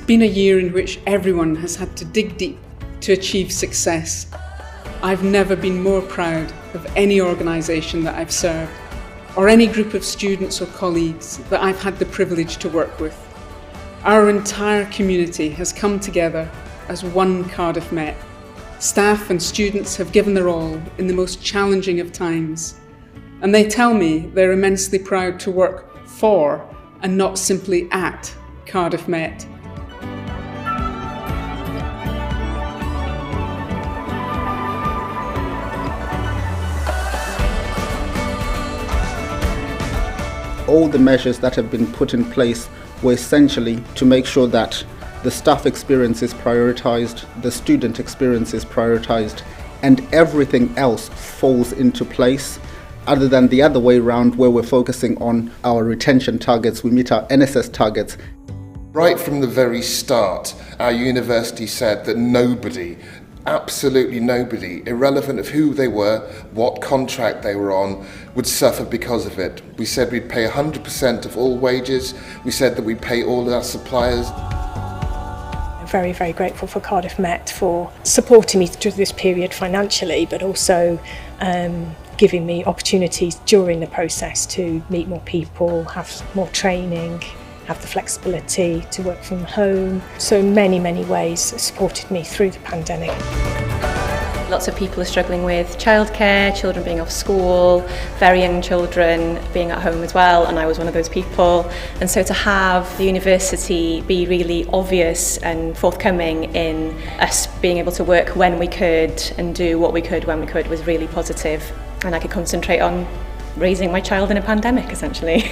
been a year in which everyone has had to dig deep to achieve success. I've never been more proud of any organisation that I've served, or any group of students or colleagues that I've had the privilege to work with. Our entire community has come together as one Cardiff Met. Staff and students have given their all in the most challenging of times, and they tell me they're immensely proud to work for and not simply at Cardiff Met. All the measures that have been put in place were essentially to make sure that the staff experience is prioritised, the student experience is prioritised, and everything else falls into place, other than the other way around where we're focusing on our retention targets, we meet our NSS targets. Right from the very start, our university said that nobody, absolutely nobody, irrelevant of who they were, what contract they were on, would suffer because of it. We said we'd pay 100% of all wages. We said that we'd pay all of our suppliers. I'm very, very grateful for Cardiff Met for supporting me through this period financially, but also giving me opportunities during the process to meet more people, have more training, have the flexibility to work from home. So many, many ways supported me through the pandemic. Lots of people are struggling with childcare, children being off school, very young children being at home as well, and I was one of those people. And so to have the university be really obvious and forthcoming in us being able to work when we could and do what we could when we could was really positive. And I could concentrate on raising my child in a pandemic, essentially.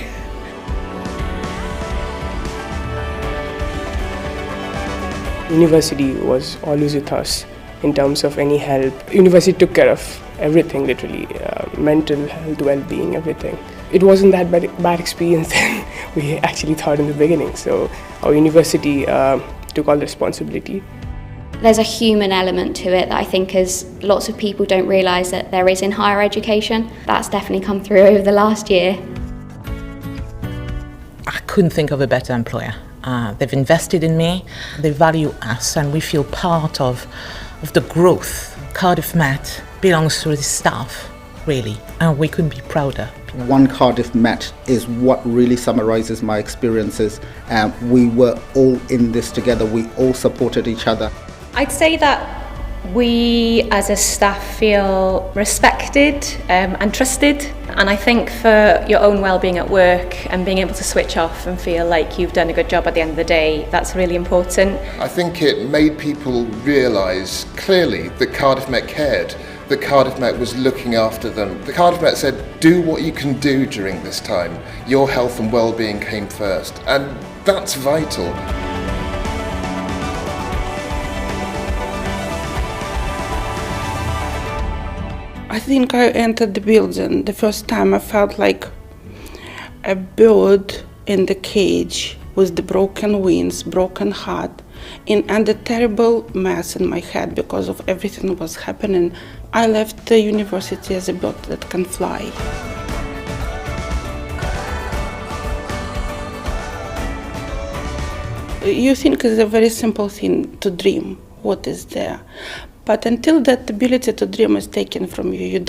University was always with us in terms of any help. University took care of everything, literally, mental health, well-being, everything. It wasn't that bad experience than we actually thought in the beginning. So our university took all the responsibility. There's a human element to it that I think as lots of people don't realise that there is in higher education. That's definitely come through over the last year. I couldn't think of a better employer. They've invested in me, they value us, and we feel part of the growth. Cardiff Met belongs to the staff, really, and we couldn't be prouder. One Cardiff Met is what really summarises my experiences. We were all in this together, we all supported each other. I'd say that we as a staff feel respected and trusted, and I think for your own well-being at work and being able to switch off and feel like you've done a good job at the end of the day, that's really important. I think it made people realise clearly that Cardiff Met cared, that Cardiff Met was looking after them. The Cardiff Met said, do what you can do during this time. Your health and well-being came first, and that's vital. I think I entered the building. The first time I felt like a bird in the cage with the broken wings, broken heart, and a terrible mess in my head because of everything that was happening. I left the university as a bird that can fly. You think it's a very simple thing to dream what is there. But until that ability to dream is taken from you, you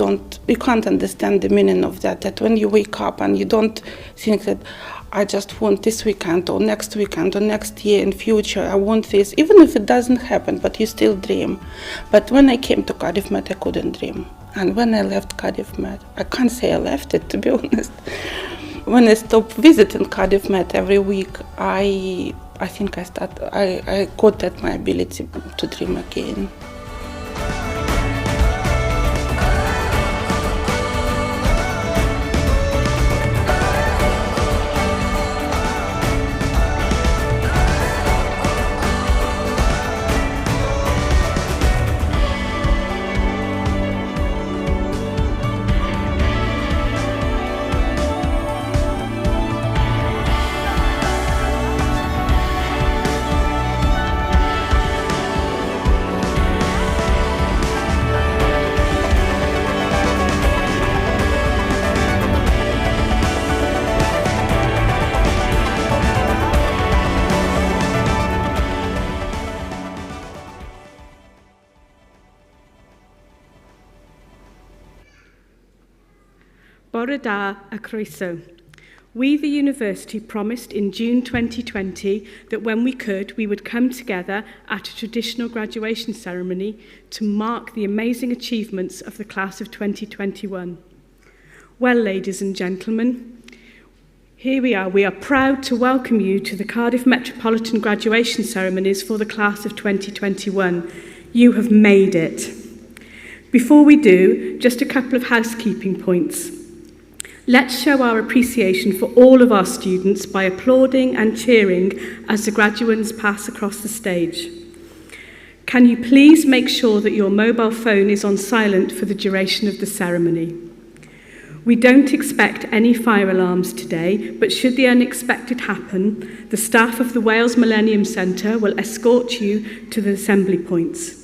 can't understand the meaning of that. That when you wake up and you don't think that I just want this weekend or next year in future, I want this, even if it doesn't happen, but you still dream. But when I came to Cardiff Met, I couldn't dream. And when I left Cardiff Met, I can't say I left it, to be honest. When I stopped visiting Cardiff Met every week, I think I got that my ability to dream again. Bore da a croeso. We, the university, promised in June 2020 that when we could, we would come together at a traditional graduation ceremony to mark the amazing achievements of the class of 2021. Well, ladies and gentlemen, here we are. We are proud to welcome you to the Cardiff Metropolitan graduation ceremonies for the class of 2021. You have made it. Before we do, just a couple of housekeeping points. Let's show our appreciation for all of our students by applauding and cheering as the graduates pass across the stage. Can you please make sure that your mobile phone is on silent for the duration of the ceremony? We don't expect any fire alarms today, but should the unexpected happen, the staff of the Wales Millennium Centre will escort you to the assembly points.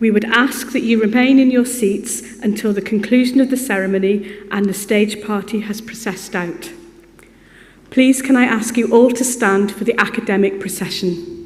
We would ask that you remain in your seats until the conclusion of the ceremony and the stage party has processed out. Please can I ask you all to stand for the academic procession.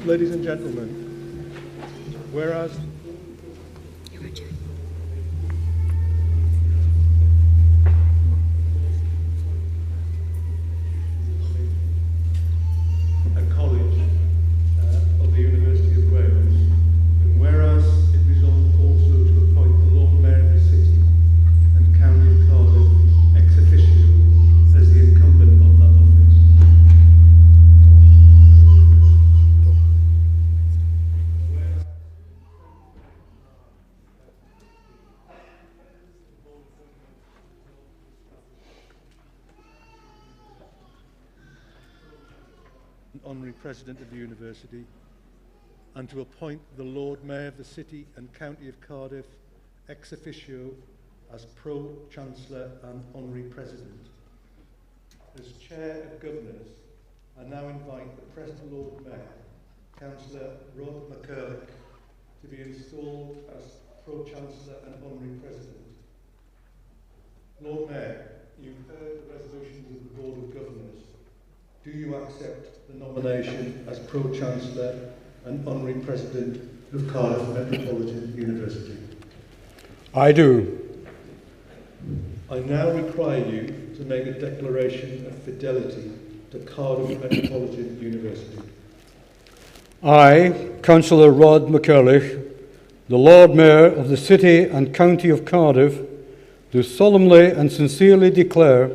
Ladies and gentlemen, whereas a college of the University of Wales, and whereas it resolved also to appoint the Lord Mayor of the City and County of Cardiff ex officio as the incumbent of that office. Honorary President of the University, and to appoint the Lord Mayor of the City and County of Cardiff ex officio as Pro-Chancellor and Honorary President. As Chair of Governors, I now invite the present Lord Mayor, Councillor Rod McCurlick, to be installed as Pro-Chancellor and Honorary President. Lord Mayor, you've heard the resolutions of the Board of Governors. Do you accept the nomination as Pro-Chancellor and Honorary President of Cardiff Metropolitan University? I do. I now require you to make a declaration of fidelity to Cardiff Metropolitan University. I, Councillor Rod McCurlick, the Lord Mayor of the City and County of Cardiff, do solemnly and sincerely declare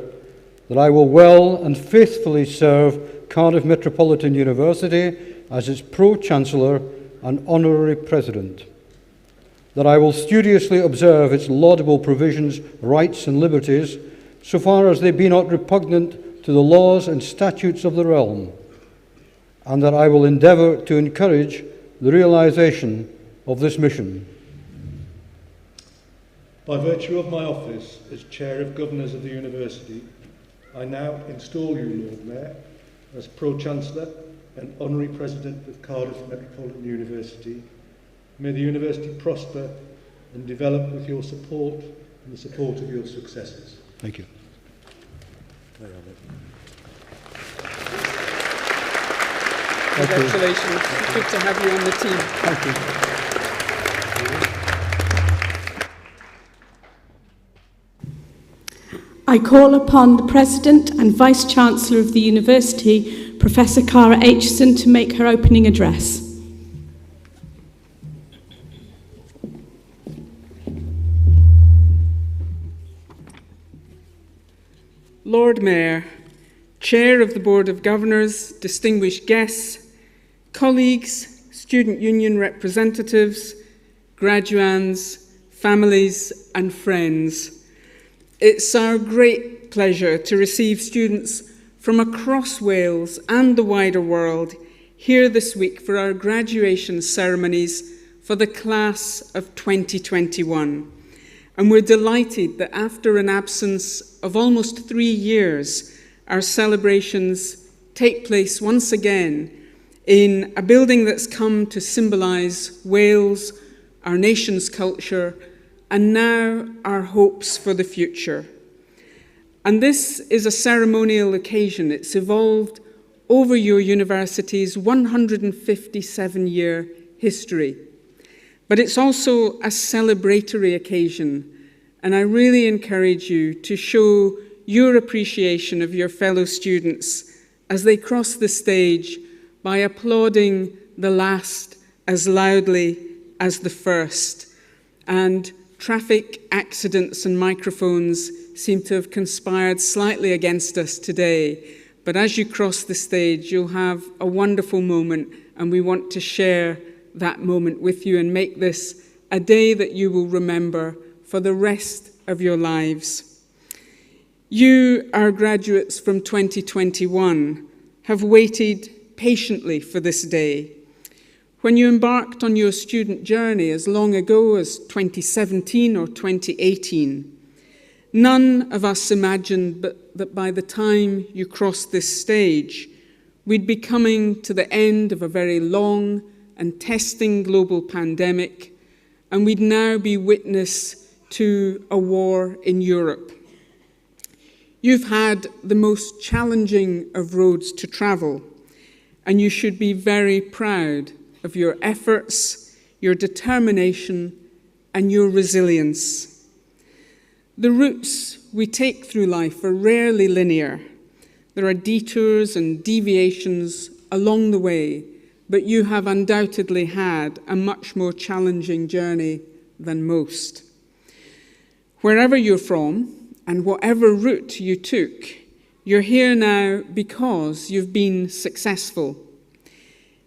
that I will well and faithfully serve Cardiff Metropolitan University as its Pro-Chancellor and Honorary President, that I will studiously observe its laudable provisions, rights and liberties, so far as they be not repugnant to the laws and statutes of the realm, and that I will endeavour to encourage the realisation of this mission. By virtue of my office as Chair of Governors of the University, I now install you, Lord Mayor, as Pro-Chancellor and Honorary President of Cardiff Metropolitan University. May the University prosper and develop with your support and the support of your successors. Thank you. Congratulations. Good to have you on the team. Thank you. I call upon the President and Vice-Chancellor of the University, Professor Cara Aitchison, to make her opening address. Lord Mayor, Chair of the Board of Governors, distinguished guests, colleagues, student union representatives, graduands, families and friends, it's our great pleasure to receive students from across Wales and the wider world here this week for our graduation ceremonies for the class of 2021. And we're delighted that after an absence of almost 3 years, our celebrations take place once again in a building that's come to symbolise Wales, our nation's culture, and now our hopes for the future. And this is a ceremonial occasion. It's evolved over your university's 157-year history. But it's also a celebratory occasion, and I really encourage you to show your appreciation of your fellow students as they cross the stage by applauding the last as loudly as the first. And traffic accidents and microphones seem to have conspired slightly against us today. But as you cross the stage, you'll have a wonderful moment, and we want to share that moment with you and make this a day that you will remember for the rest of your lives. You, our graduates from 2021, have waited patiently for this day. When you embarked on your student journey as long ago as 2017 or 2018, none of us imagined that by the time you crossed this stage, we'd be coming to the end of a very long and testing global pandemic, and we'd now be witness to a war in Europe. You've had the most challenging of roads to travel, and you should be very proud of your efforts, your determination, and your resilience. The routes we take through life are rarely linear. There are detours and deviations along the way, but you have undoubtedly had a much more challenging journey than most. Wherever you're from, and whatever route you took, you're here now because you've been successful.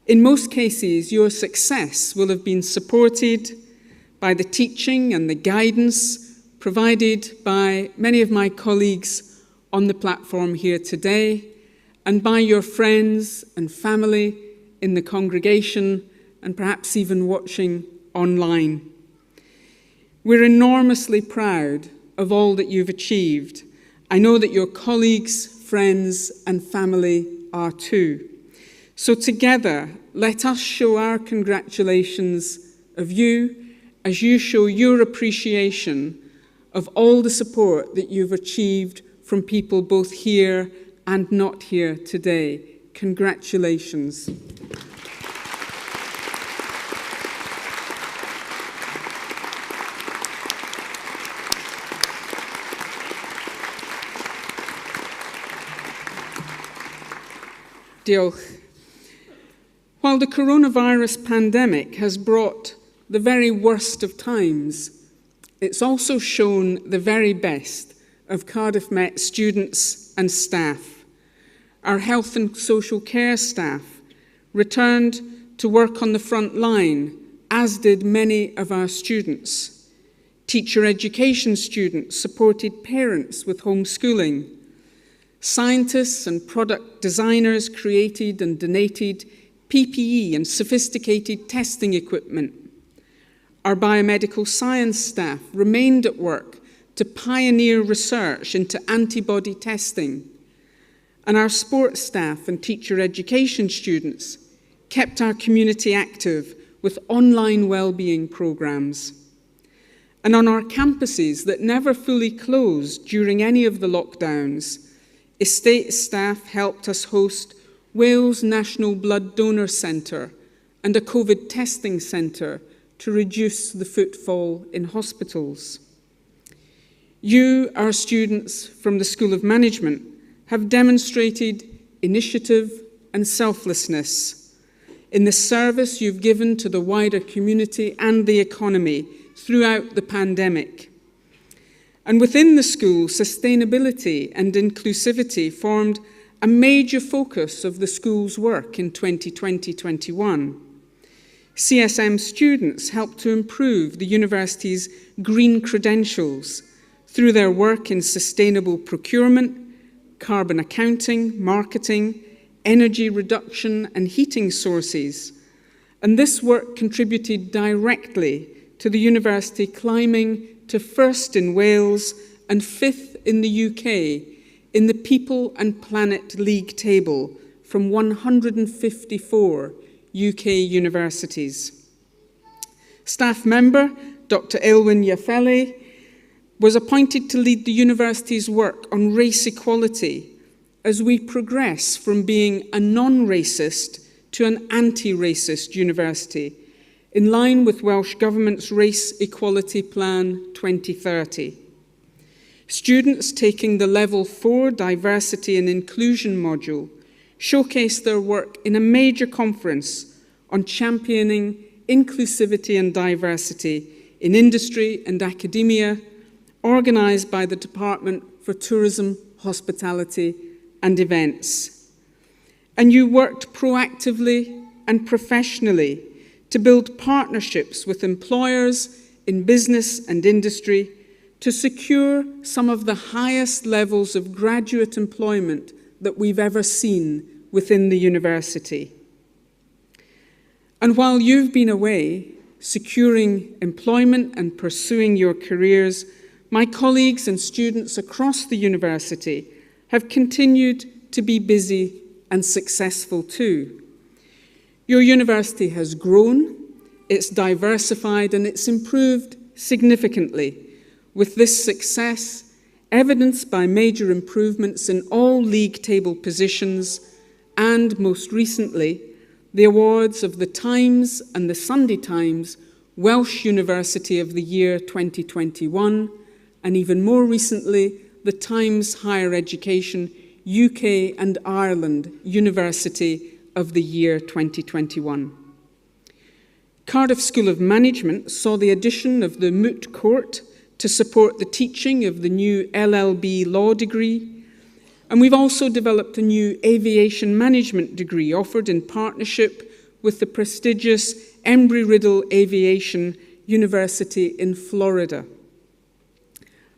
In most cases, your success will have been supported by the teaching and the guidance provided by many of my colleagues on the platform here today, and by your friends and family in the congregation, and perhaps even watching online. We're enormously proud of all that you've achieved. I know that your colleagues, friends, and family are too. So together, let us show our congratulations of you as you show your appreciation of all the support that you've achieved from people both here and not here today. Congratulations. Diolch. While the coronavirus pandemic has brought the very worst of times, it's also shown the very best of Cardiff Met students and staff. Our health and social care staff returned to work on the front line, as did many of our students. Teacher education students supported parents with homeschooling. Scientists and product designers created and donated PPE and sophisticated testing equipment. Our biomedical science staff remained at work to pioneer research into antibody testing. And our sports staff and teacher education students kept our community active with online wellbeing programs. And on our campuses that never fully closed during any of the lockdowns, estate staff helped us host Wales National Blood Donor Centre and a COVID testing centre to reduce the footfall in hospitals. You, our students from the School of Management, have demonstrated initiative and selflessness in the service you've given to the wider community and the economy throughout the pandemic. And within the school, sustainability and inclusivity formed a major focus of the school's work in 2020-21. CSM students helped to improve the university's green credentials through their work in sustainable procurement, carbon accounting, marketing, energy reduction and heating sources. And this work contributed directly to the university climbing to first in Wales and fifth in the UK in the People and Planet League table from 154 UK universities. Staff member Dr. Aylwyn Iafeli was appointed to lead the university's work on race equality as we progress from being a non-racist to an anti-racist university, in line with Welsh Government's Race Equality Plan 2030. Students taking the Level 4 Diversity and Inclusion module showcased their work in a major conference on championing inclusivity and diversity in industry and academia, organised by the Department for Tourism, Hospitality and Events. And you worked proactively and professionally to build partnerships with employers in business and industry to secure some of the highest levels of graduate employment that we've ever seen within the university. And while you've been away, securing employment and pursuing your careers, my colleagues and students across the university have continued to be busy and successful too. Your university has grown, it's diversified, and it's improved significantly, with this success evidenced by major improvements in all league table positions and most recently, the awards of the Times and the Sunday Times Welsh University of the Year 2021, and even more recently, the Times Higher Education UK and Ireland University of the Year 2021. Cardiff School of Management saw the addition of the Moot Court to support the teaching of the new LLB law degree, and we've also developed a new aviation management degree offered in partnership with the prestigious Embry-Riddle Aviation University in Florida.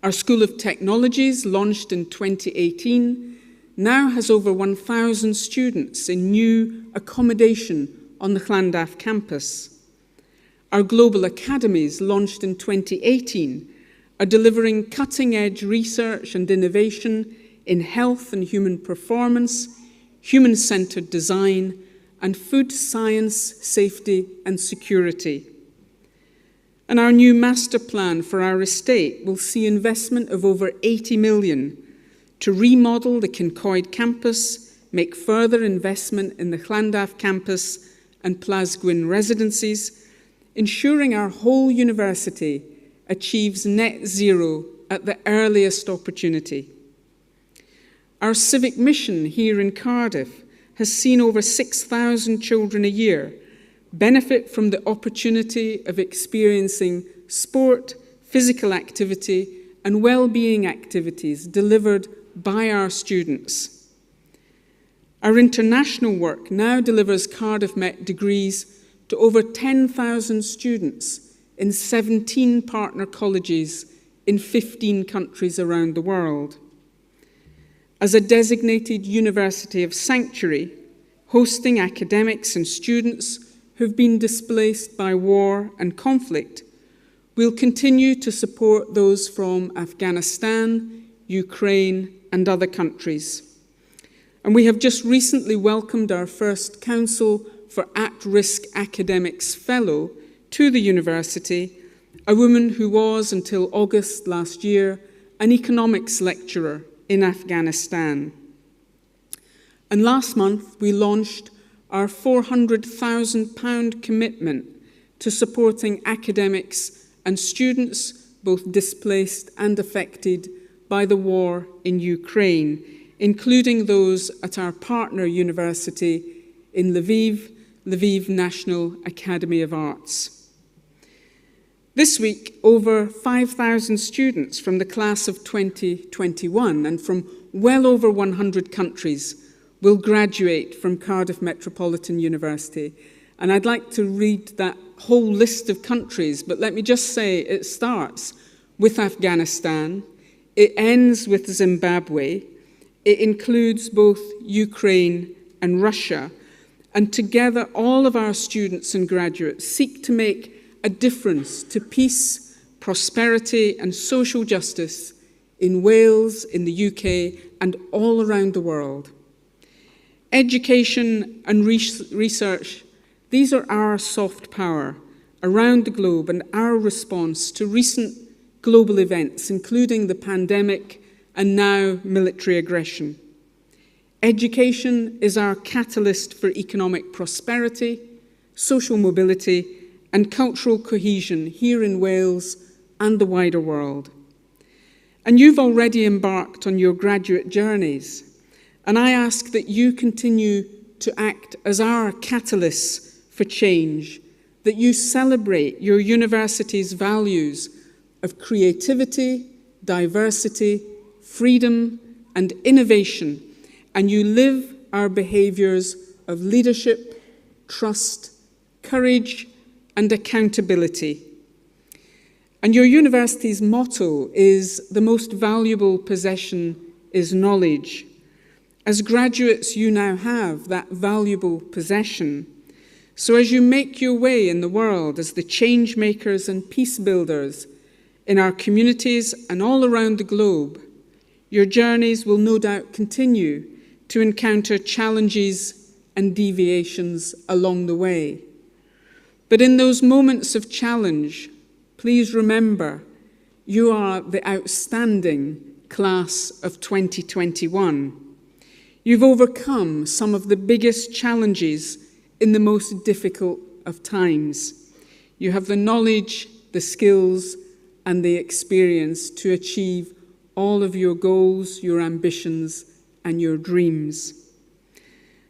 Our School of Technologies, launched in 2018, now has over 1,000 students in new accommodation on the Llandaff campus. Our Global Academies, launched in 2018, are delivering cutting-edge research and innovation in health and human performance, human-centred design, and food science, safety and security. And our new master plan for our estate will see investment of over 80 million to remodel the Kincoed campus, make further investment in the Llandaff campus and Plasgwyn residencies, ensuring our whole university achieves net zero at the earliest opportunity. Our civic mission here in Cardiff has seen over 6,000 children a year benefit from the opportunity of experiencing sport, physical activity, and well-being activities delivered by our students. Our international work now delivers Cardiff Met degrees to over 10,000 students in 17 partner colleges in 15 countries around the world. As a designated university of sanctuary, hosting academics and students who've been displaced by war and conflict, we'll continue to support those from Afghanistan, Ukraine, and other countries. And we have just recently welcomed our first Council for At-Risk Academics Fellow to the university, a woman who was, until August last year, an economics lecturer in Afghanistan. And last month, we launched our £400,000 commitment to supporting academics and students, both displaced and affected by the war in Ukraine, including those at our partner university in Lviv National Academy of Arts. This week, over 5,000 students from the class of 2021 and from well over 100 countries will graduate from Cardiff Metropolitan University. And I'd like to read that whole list of countries, but let me just say it starts with Afghanistan, it ends with Zimbabwe, it includes both Ukraine and Russia, and together all of our students and graduates seek to make a difference to peace, prosperity and social justice in Wales, in the UK and all around the world. Education and research, these are our soft power around the globe and our response to recent global events, including the pandemic and now military aggression. Education is our catalyst for economic prosperity, social mobility, and cultural cohesion here in Wales and the wider world. And you've already embarked on your graduate journeys, and I ask that you continue to act as our catalysts for change, that you celebrate your university's values of creativity, diversity, freedom, and innovation, and you live our behaviours of leadership, trust, courage, and accountability. And your university's motto is, "The most valuable possession is knowledge." As graduates, you now have that valuable possession. So as you make your way in the world as the change makers and peace builders in our communities and all around the globe, your journeys will no doubt continue to encounter challenges and deviations along the way. But in those moments of challenge, please remember, you are the outstanding class of 2021. You've overcome some of the biggest challenges in the most difficult of times. You have the knowledge, the skills, and the experience to achieve all of your goals, your ambitions, and your dreams.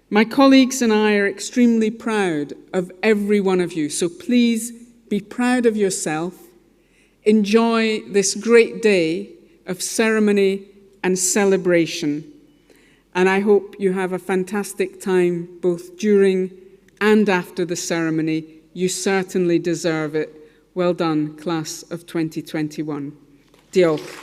My colleagues and I are extremely proud of every one of you, so please be proud of yourself. Enjoy this great day of ceremony and celebration, and I hope you have a fantastic time both during and after the ceremony. You certainly deserve it. Well done, class of 2021. Diolch.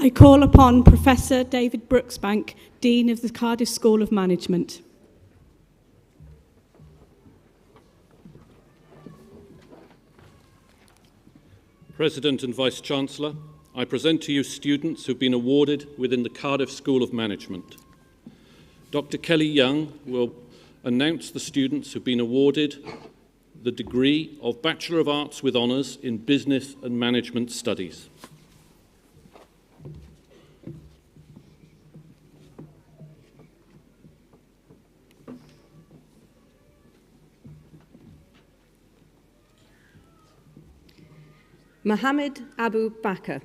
I call upon Professor David Brooksbank, Dean of the Cardiff School of Management. President and Vice-Chancellor, I present to you students who've been awarded within the Cardiff School of Management. Dr. Kelly Young will announce the students who've been awarded the degree of Bachelor of Arts with Honours in Business and Management Studies. Mohammed Abu Bakr.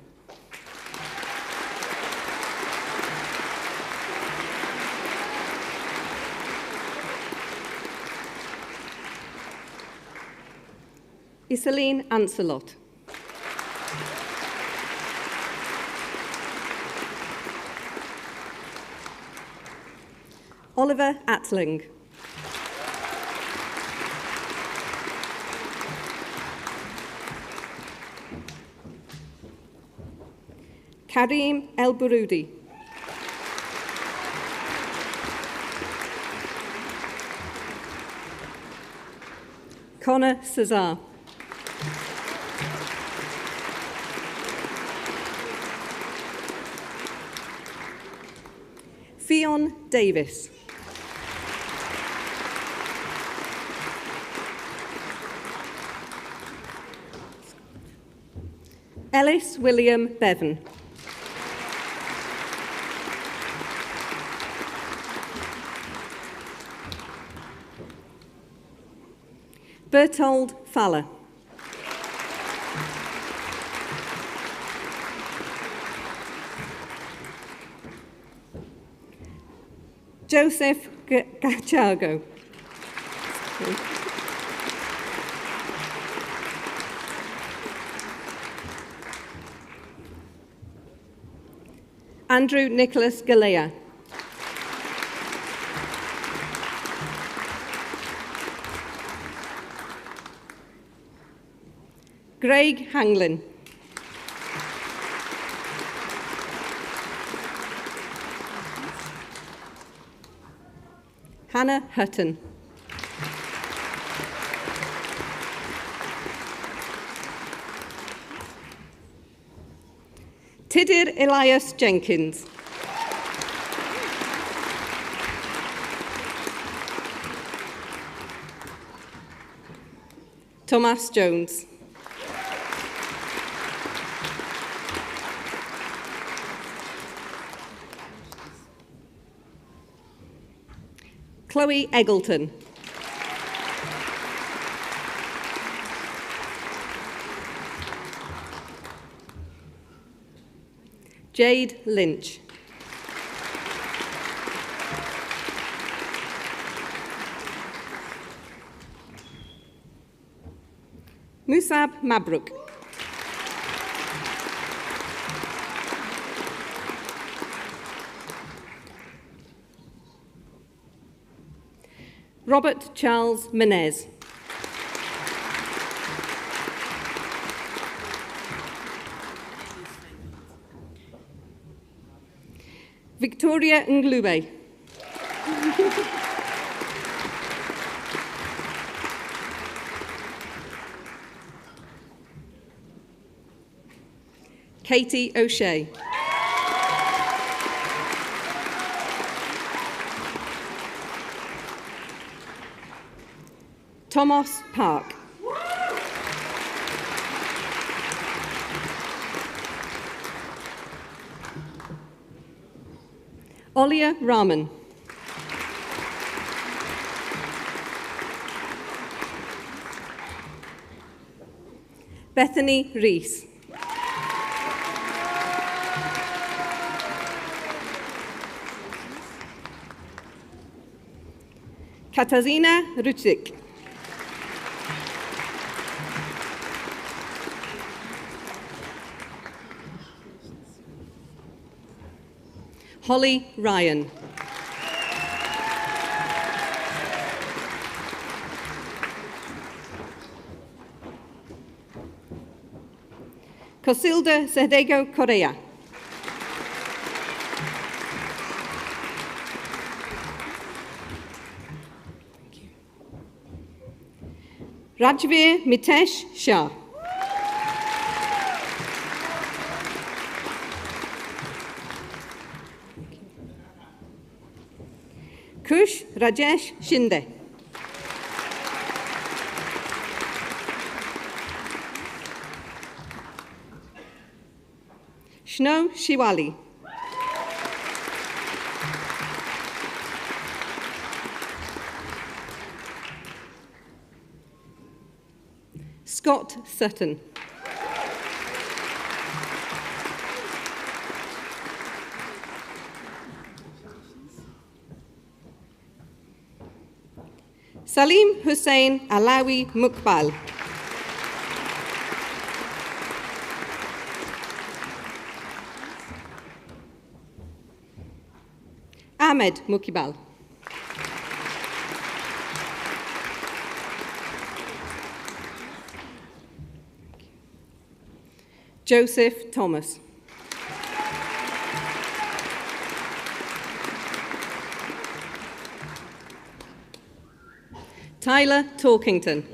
Iselin Ancelot. Oliver Atling. Karim El Burudi. Connor Cesar. Fionn Davis. Ellis William Bevan. Bertold Faller. Joseph Gachago. Andrew Nicholas Galea. Greg Hanglin. Hannah Hutton. Tudur Elias Jenkins. Thomas Jones. Chloe Eggleton. Jade Lynch. Musab Mabruk. Robert Charles Menez. Victoria Nglube. Katie O'Shea. Thomas Park. Olia Rahman. Bethany Rees. Katarzyna Rucik. Holly Ryan. Cosilda Cedego Correa. Rajveer Mitesh Shah. Kush Rajesh Shinde. Shno Shiwali. Scott Sutton. Salim Hussein Alawi Mukbal. Ahmed Mukibal. Joseph Thomas. Tyler Torkington.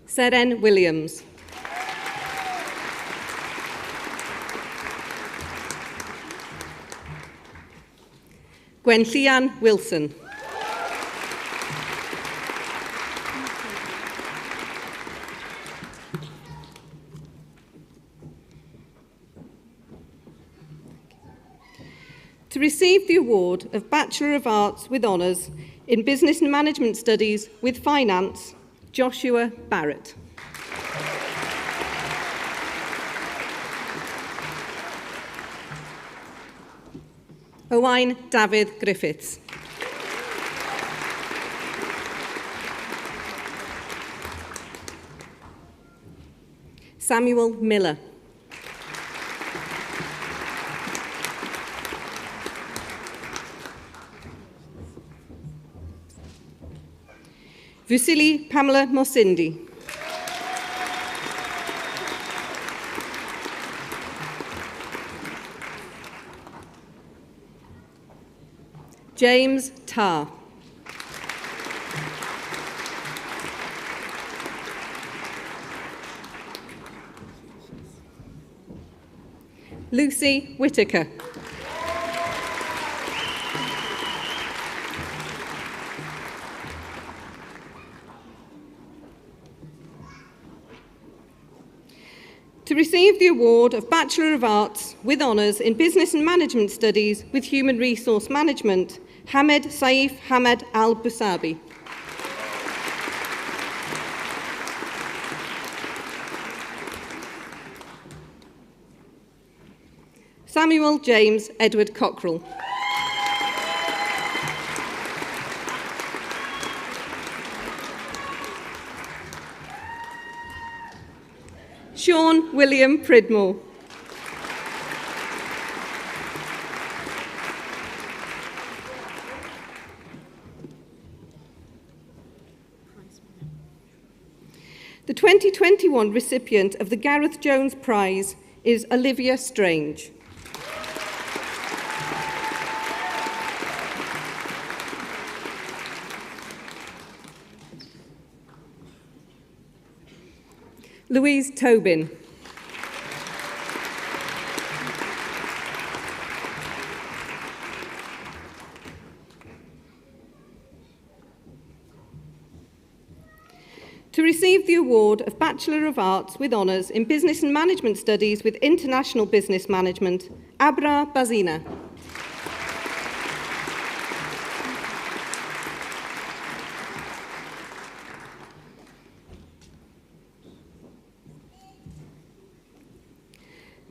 Seren Williams. Gwenllian Wilson. To receive the award of Bachelor of Arts with Honours in Business and Management Studies with Finance, Joshua Barrett. Owain David Griffiths. Samuel Miller. Fusili Pamela Mosindi. James Tarr. Lucy Whittaker. To receive the award of Bachelor of Arts with Honours in Business and Management Studies with Human Resource Management, Hamed Saif Hamed Al-Busabi. Samuel James Edward Cockrell. Sean William Pridmore. The 2021 recipient of the Gareth Jones Prize is Olivia Strange. Louise Tobin. To receive the award of Bachelor of Arts with Honours in Business and Management Studies with International Business Management, Abra Bazina.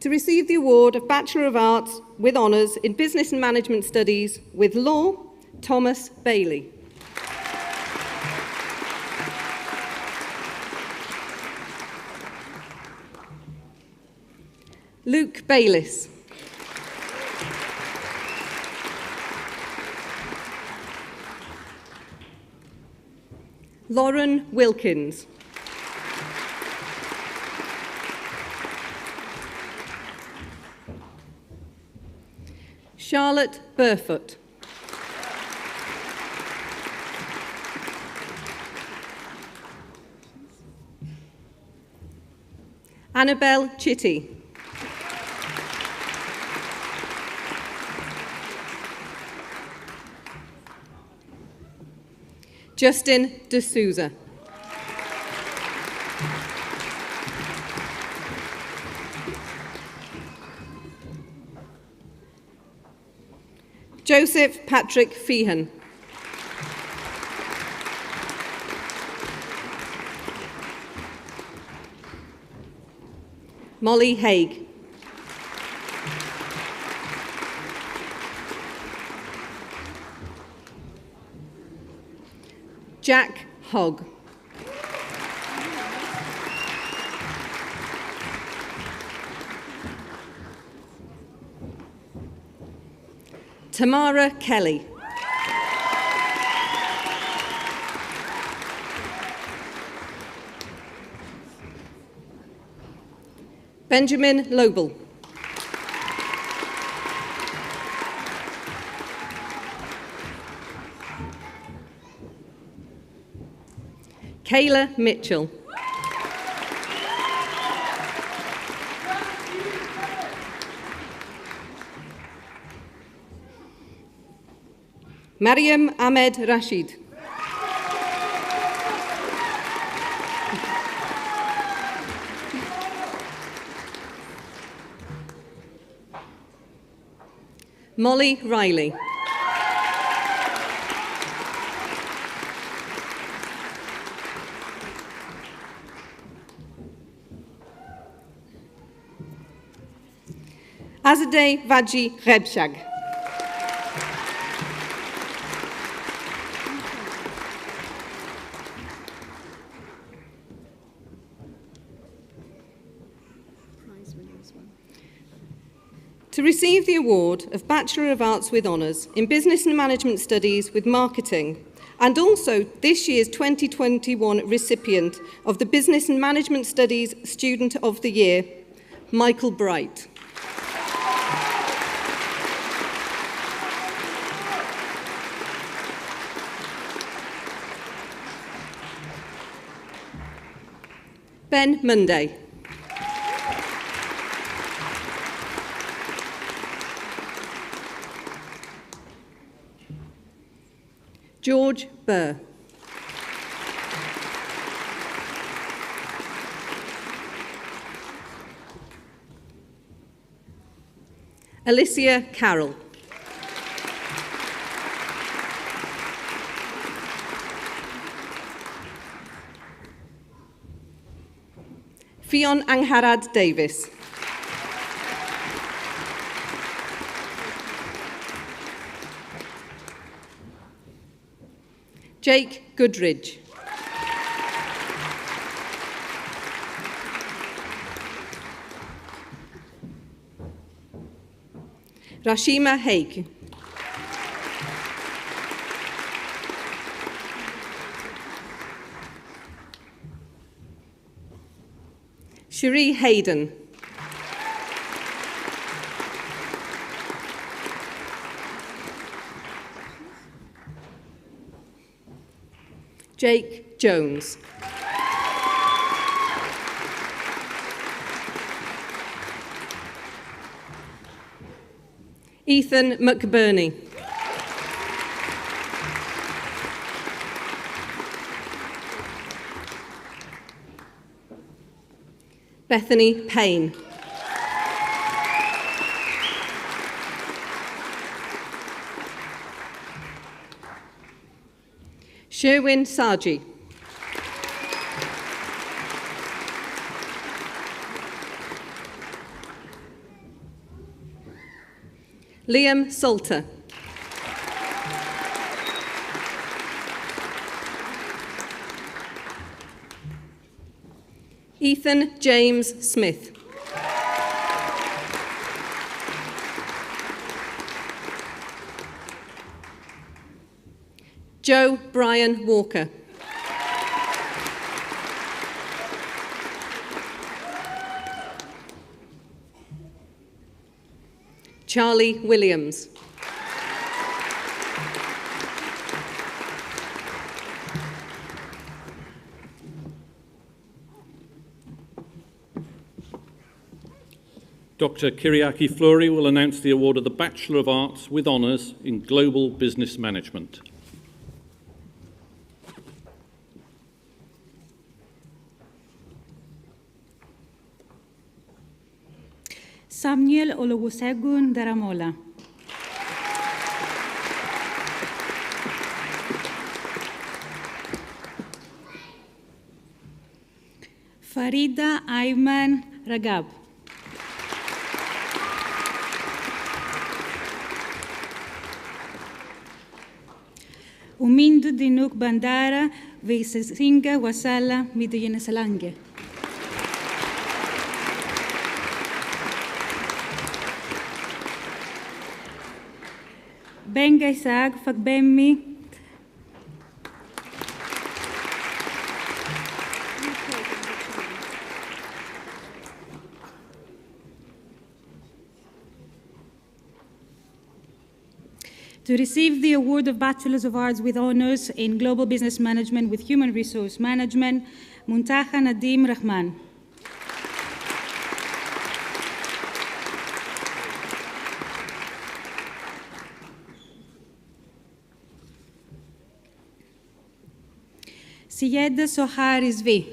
To receive the award of Bachelor of Arts with Honours in Business and Management Studies with Law, Thomas Bailey. Luke Bayliss. Lauren Wilkins. Charlotte Burfoot. Annabelle Chitty. Justin D'Souza. Joseph Patrick Feehan. Molly Haig. Jack Hogg. Tamara Kelly. Benjamin Lobel. Kayla Mitchell. Mariam Ahmed Rashid. Molly Riley. Azadeh Vaji Rebshag. To receive the award of Bachelor of Arts with Honours in Business and Management Studies with Marketing, and also this year's 2021 recipient of the Business and Management Studies Student of the Year, Michael Bright. Ben Monday. George Burr. Alicia Carroll. Ffion Angharad Davis. Jake Goodridge. Rashima Haig. Cherie Hayden. Jake Jones. Ethan McBurney. Bethany Payne. Sherwin Sargi. Liam Salter. Ethan James Smith. Joe Brian Walker. Charlie Williams. Dr. Kyriaki Fleury will announce the award of the Bachelor of Arts with Honours in Global Business Management. Samuel Olusegun Daramola. Farida Ayman Ragab. Umindu Dinuk Bandara Visesinga Wasala Miduyenesalange. Benga Isaac Fagbemmi. To receive the award of Bachelors of Arts with Honours in Global Business Management with Human Resource Management, Muntaha Nadim Rahman. Syed Sohar Rizvi.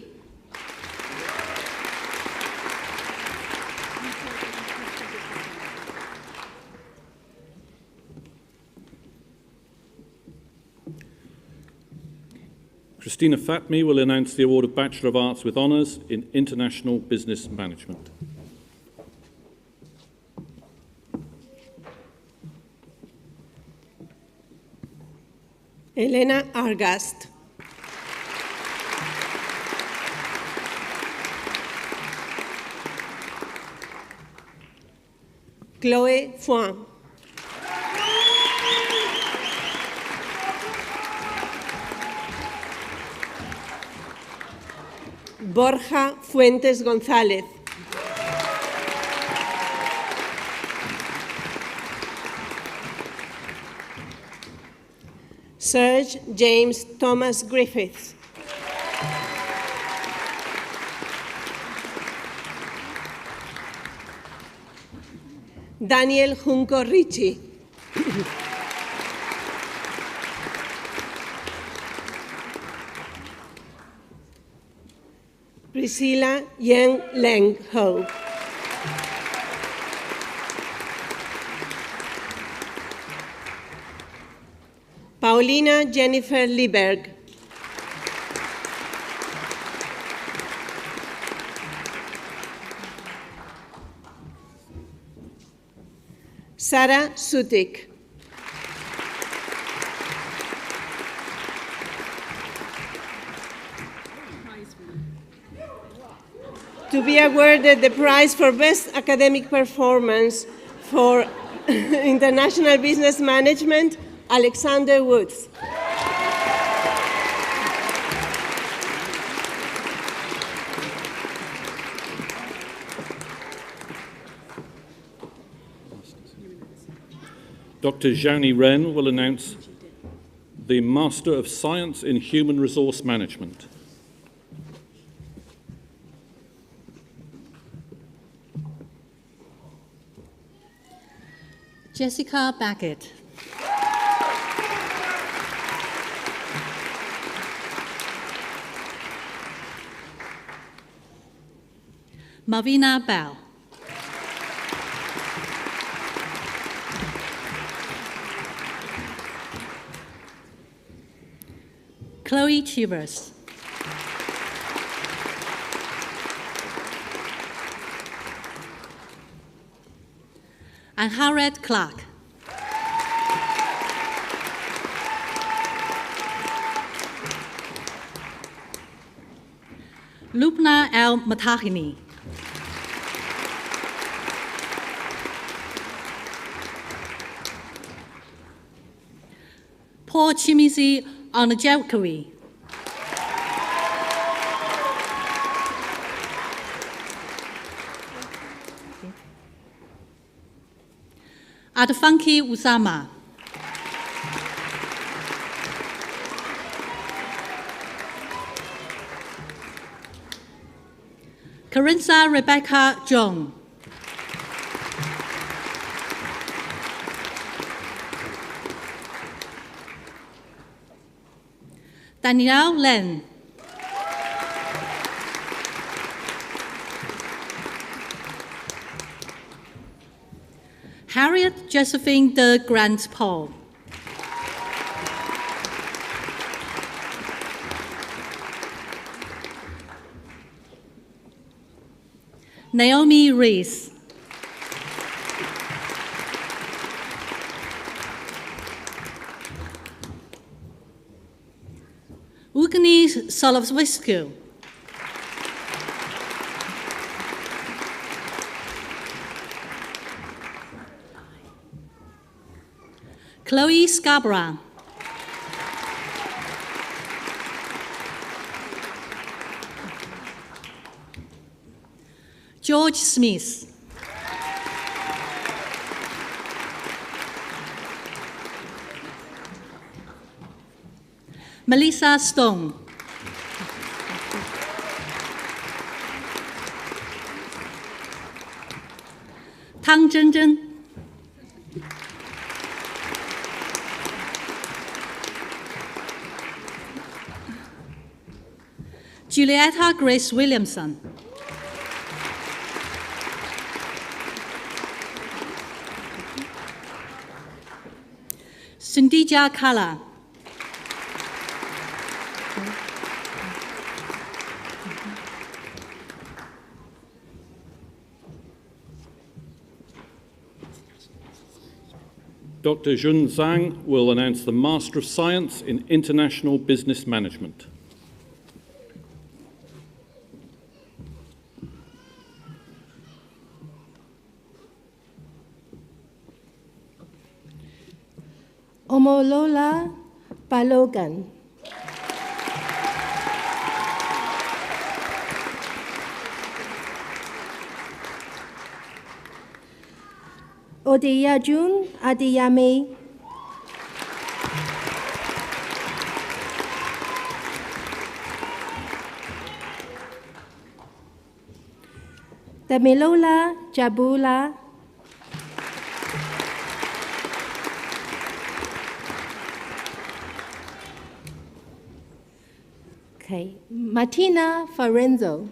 Christina Fatmi will announce the award of Bachelor of Arts with Honours in International Business Management. Elena Argast. Chloé Foin. Borja Fuentes González. Serge James Thomas Griffiths. Daniel Junco Ricci. Priscilla Yang Leng Ho. Paulina Jennifer Lieberg. Sarah Sutik. To be awarded the prize for Best Academic Performance for International Business Management, Alexander Woods. Dr. Zhani Ren will announce the Master of Science in Human Resource Management. Jessica Baggett. Marvina Bell. Chloe Chivers. And Harriet Clark. Lubna El Matahini. Paul Chimisi Anajelkawi. Adafunki Usama. Carinza Rebecca Jong. Danielle Len. Harriet Josephine de Grant Paul. Naomi Rees. Ugni Solovsvisku. Chloe Scarborough. George Smith. Melissa Stone. Tang Zhenzhen. Julietta Grace Williamson. Sundija Kala. Dr. Jun Zhang will announce the Master of Science in International Business Management. Omolola Balogan. Odeyajun Adeyami. Damilola Jabula. Okay, Martina Farenzo.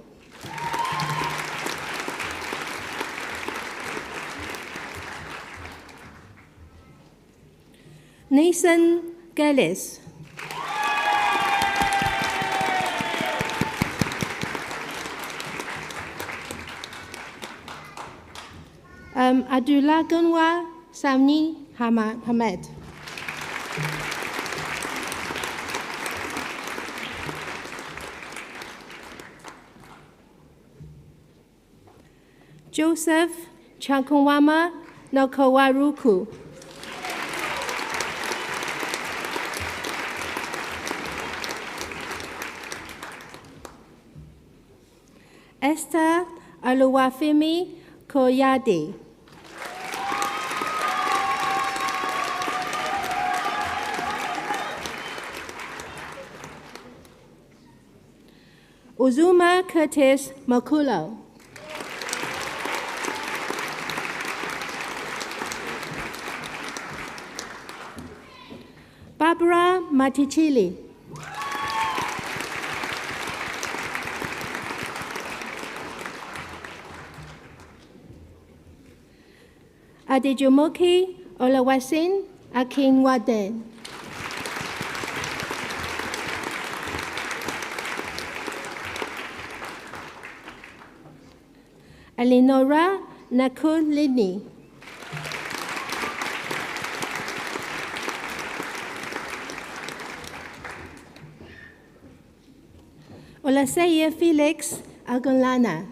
Nathan Gillis. Abdullah Gunwa Samni Hamed. Joseph Chankunwama Nokowaruku. Esther Aluwafemi Koyade. Uzuma Curtis Makulo. Barbara Matichili. Adejumoke Olawasin Akinwade. Eleonora Nakulini. Olaseye Felix Agonlana.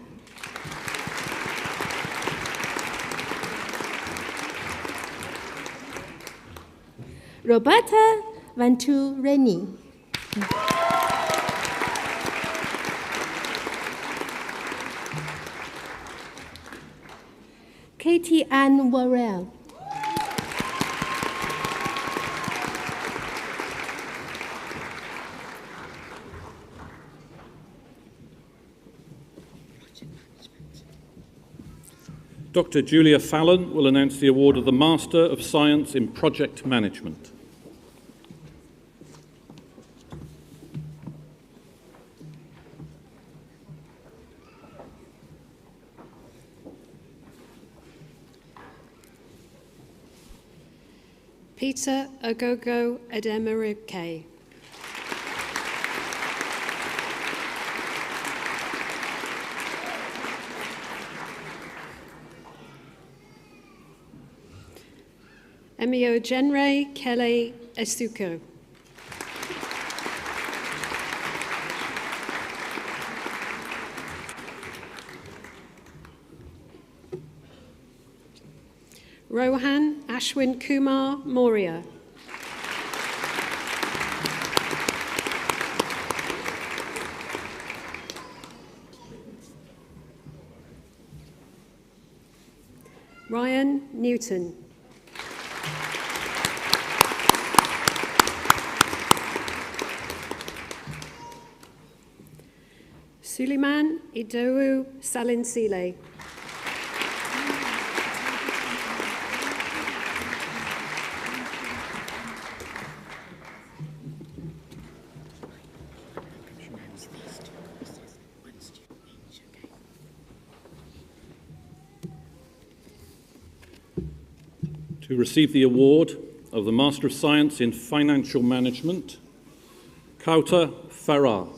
Roberta Vantu Reni. Katie Ann Worrell. Dr. Julia Fallon will announce the award of the Master of Science in Project Management. Peter Ogogo Edemerike. Emio Genre Kele Esuko. Rohan Ashwin Kumar Moria. Ryan Newton. Suleiman Idou Salinsile. To receive the award of the Master of Science in Financial Management, Kauta Farah.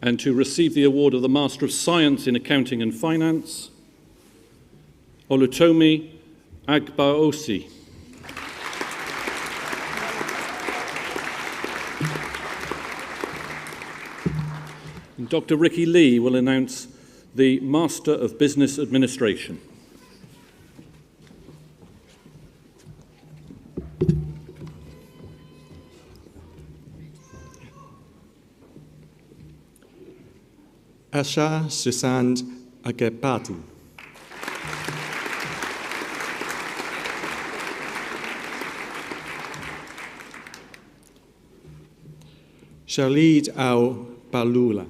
And to receive the award of the Master of Science in Accounting and Finance, Olutomi Agbaosi. And Dr. Ricky Lee will announce the Master of Business Administration. Natasha Susan Agepati. Shalid Al-Balula.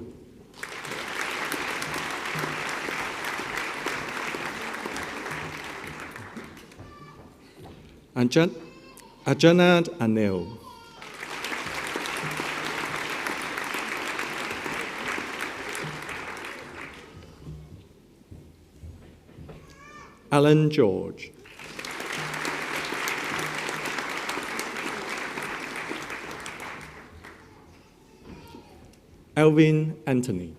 Ajanad Anil. Alan George. Elvin Anthony.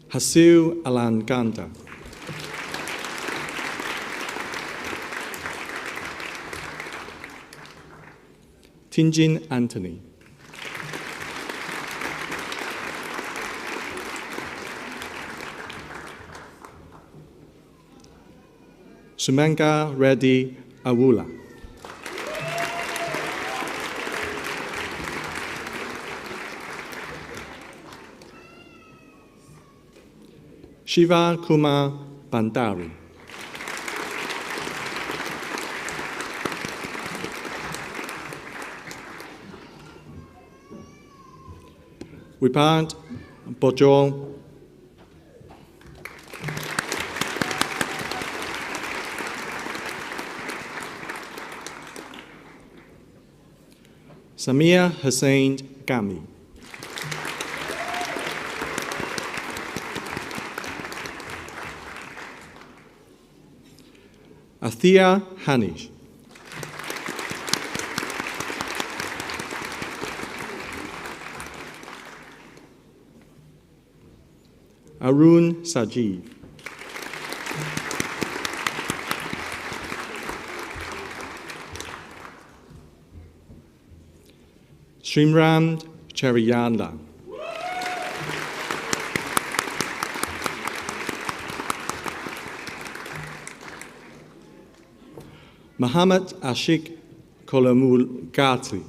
Hasil Alanganda. Tinjin Anthony. Sumanga Reddy Awula. Shiva Kumar Bandari. Wipad Bojong. Samia Hussain Gami. Athia Hanish. Arun Sajeev. Srimram Chariyanda. Muhammad Ashik Kolamul Gati.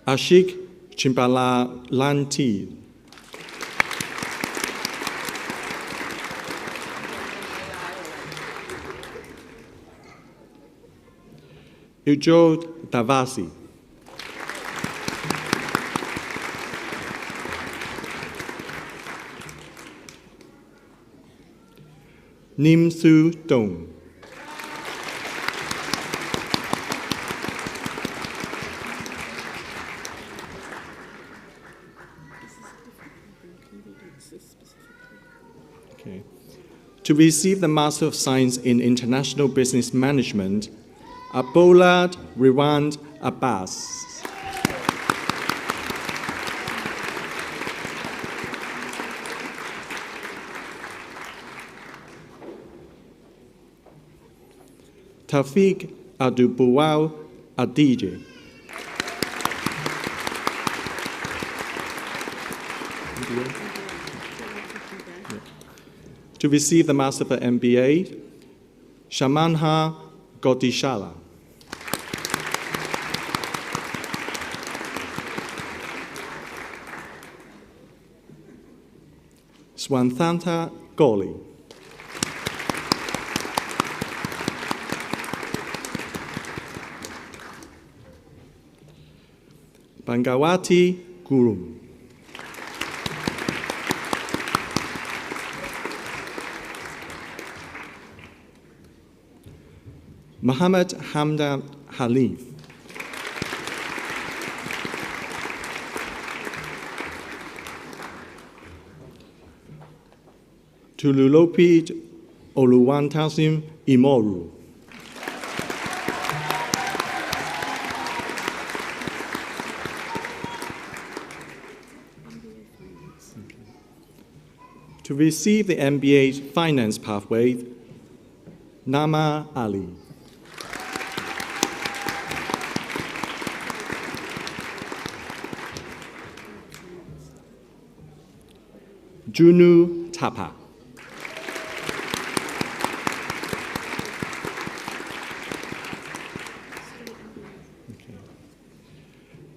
Ashik Chimpala Lanti. Ujod Davasi. Nim Su Dong. Okay. To receive the Master of Science in International Business Management, Abolad Riwand Abbas. Tafiq Adubuwau Adije. To receive the Master for MBA, Shamanha Godishala. Swanthanta Goli. Bangawati Gurum. Muhammad Hamdan Halif. Tululopid Oluwantasim Imoru. To receive the MBA finance pathway, Nama Ali. Junu Tapa.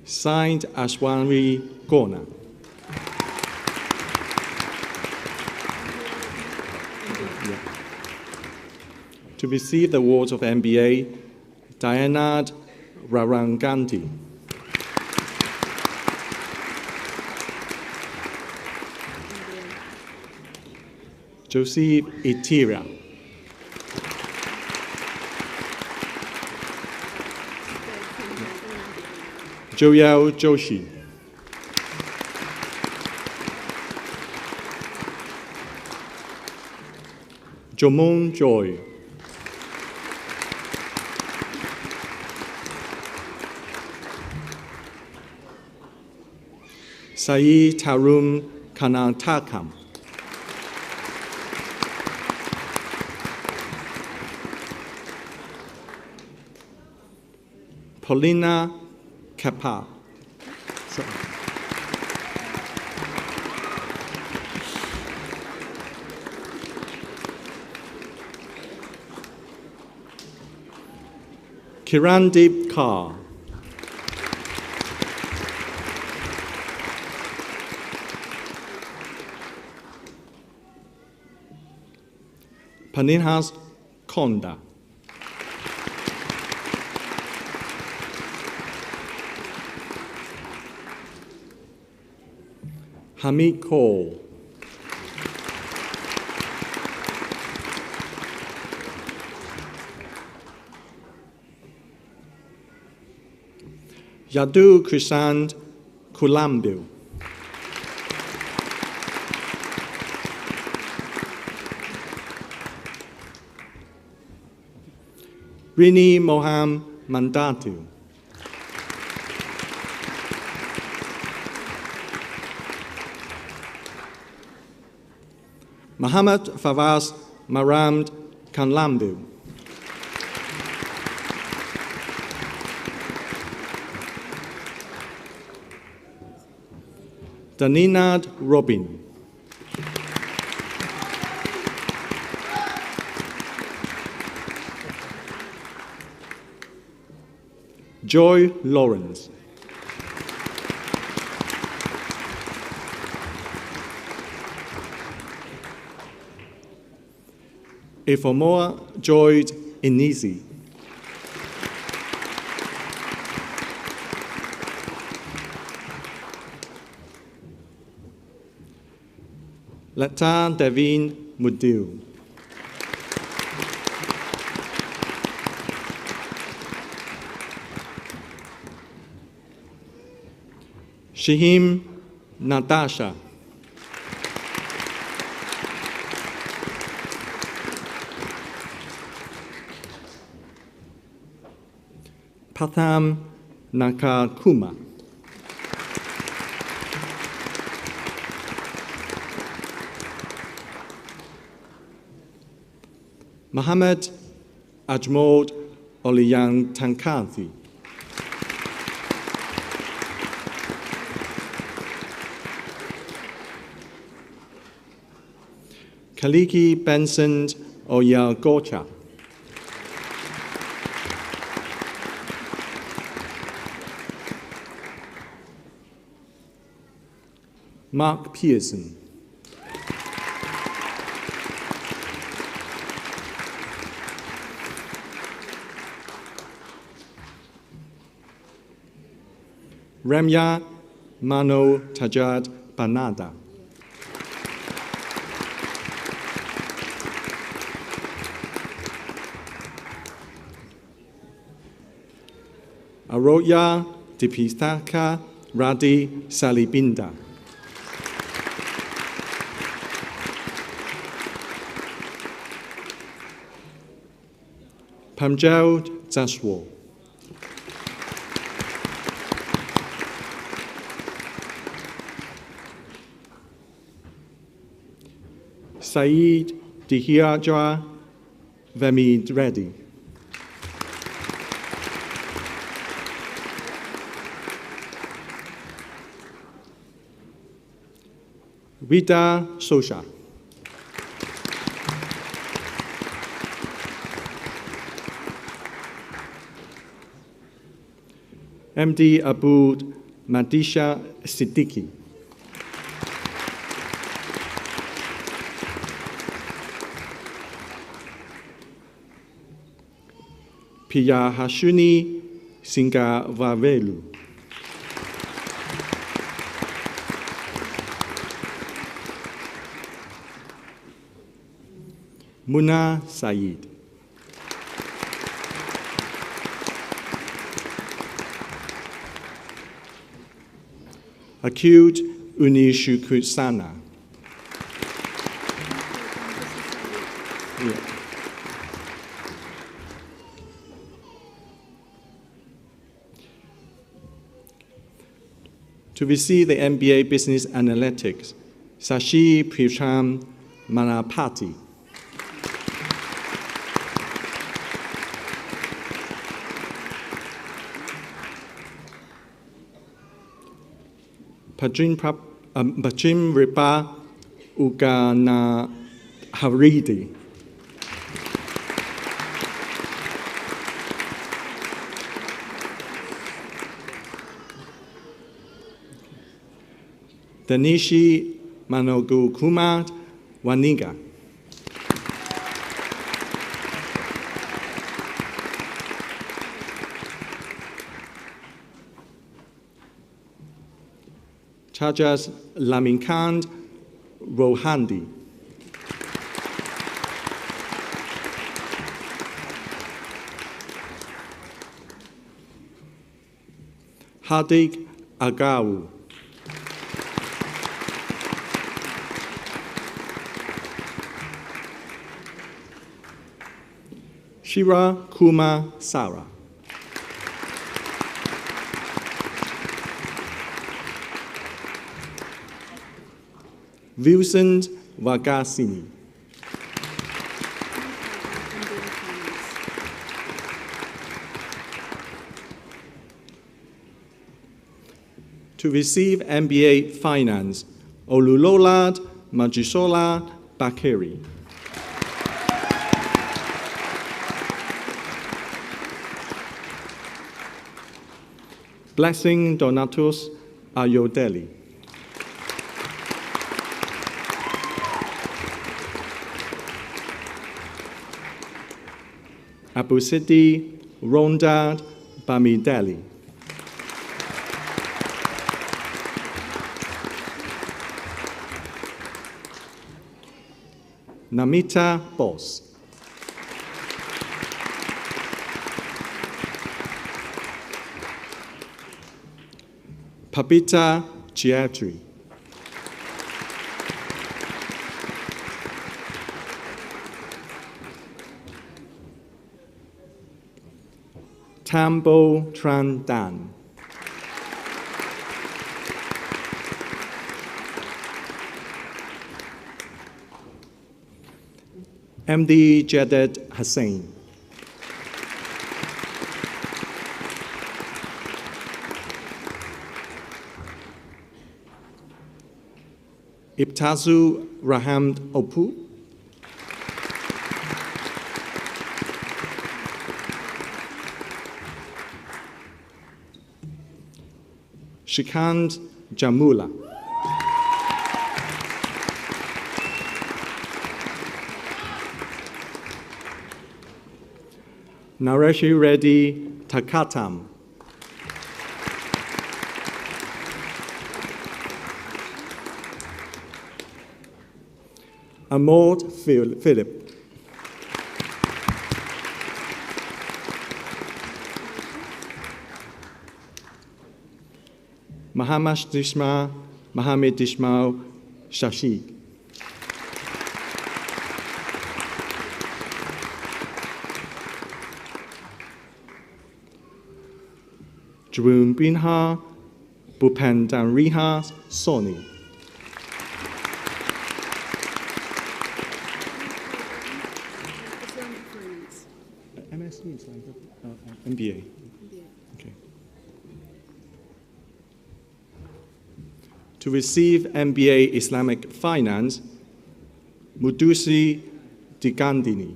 Signed Ashwani Gona. To receive the awards of MBA, Diana Raranganti. Joseph Itira. Joel Joshi. Jomon Joy. Sai Tarum Kanatakam. Paulina Kappa. Kirandip Kaur. Paninhas Konda. Hamid Cole. Yadu Krishan Kulambu. Rini Moham Mandatu. Muhammad Fawaz Maramd Kanlambu. Daninad Robin. Joy Lawrence. Ifomoa Joy Inisi. Lata Devin Mudil. Shahim Natasha. Patham Nakakuma. Mohammed Ajmod Oliyan Tankathi. Kaliki Benson Oyagocha. Mark Pearson. Ramya Mano Tajad Banada. Aroya Dipistaka Radi Salibinda. Pamjal Zaswal. Saeed Dihiajwa Vemid Reddy. Vida Sosha. MD Abu Madisha Siddiqui. Pia Hashuni Singavavelu. Muna Said. Acute Unishukusana. Yeah. To receive the MBA Business Analytics, Sashi Prisham Manapati. Pajim Ripa Ugana Haridi. Danishi Manogu Kumar Waniga. Chajas Laminkand Rohandi. Hardik Agawu. Shira Kuma Sara. Vincent Vagasini. To receive MBA Finance, Olulolad Majisola Bakeri. Blessing Donatus Ayodeli. Abu Sidi Rondad Bamideli. Namita Boss. Papita Chiatri. Tambo Trandan. MD Jaded Hussain. Ibtazu Raham Opu. Shikand Jamula. Nareshi Reddy Takatam. Amod Philip. Mahamash Dishma, Mohammed Dishmal Shashi. Jroom Binha, Bupendan Riha, Sony. MSc is like MBA. Okay. To receive MBA Islamic Finance, Mudusi Digandini.